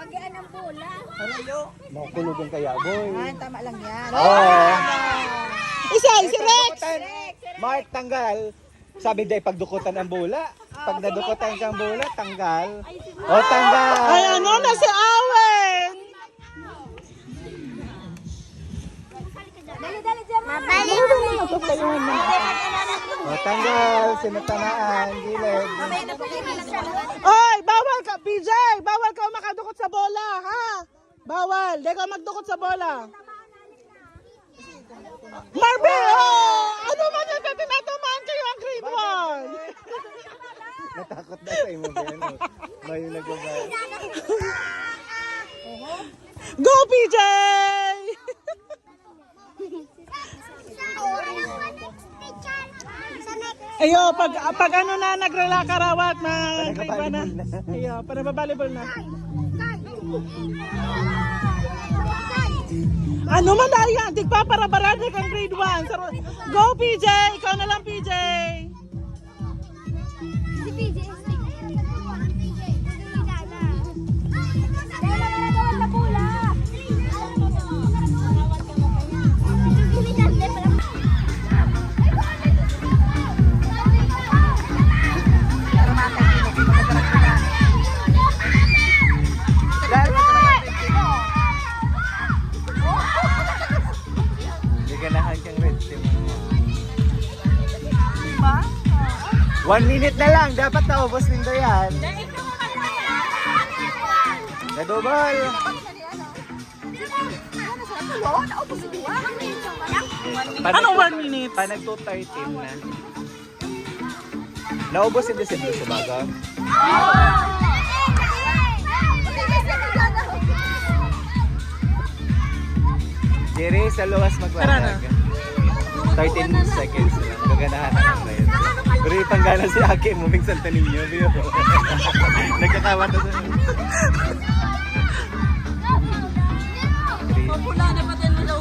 Bagian ng bola. Makakulugan kaya, boy. Ay, tama lang yan. Oo. Isa, si Rex! Mark, tanggal. Sabi day, pagdukutan ang bola. Pag nadukutan kang bola, tanggal. O, tanggal. Ay, ano na si Awen? Dali, Jam. Mabalik. O, tanggal. Sinatanaan. Gilid. Oy, bawal ka, PJ! Bawal ka makadukot sa bola, ha? Bawal. Di ka magdukot sa bola. Marvin! Oh! Ano man yung tinatamaan kayo ang grade 1? Natakot na sa imo, Ben. May nagbabayo. Go, PJ! Ayo, pag ano na nagrelakarawat na grade 1 na. Ayo, para volleyball na. Ano man dahil yan, tigpaparabarad kang grade 1. Go, PJ! Ikaw na lang, PJ! Si PJ. Sa bola. Hindi ganahan kang red team. 1 minute na lang. Dapat naubos nindo yan. Nadubal. Ano 1 minute? Panag 2:13 na. Naubos yung December sa baga. Jerry, sa luwas maglalag. 13 seconds lang. Gaganahan na ng red. Pero yung panggana si Aki, moving Santa Niño. Nagkatawa to sa Wala na pa din nila.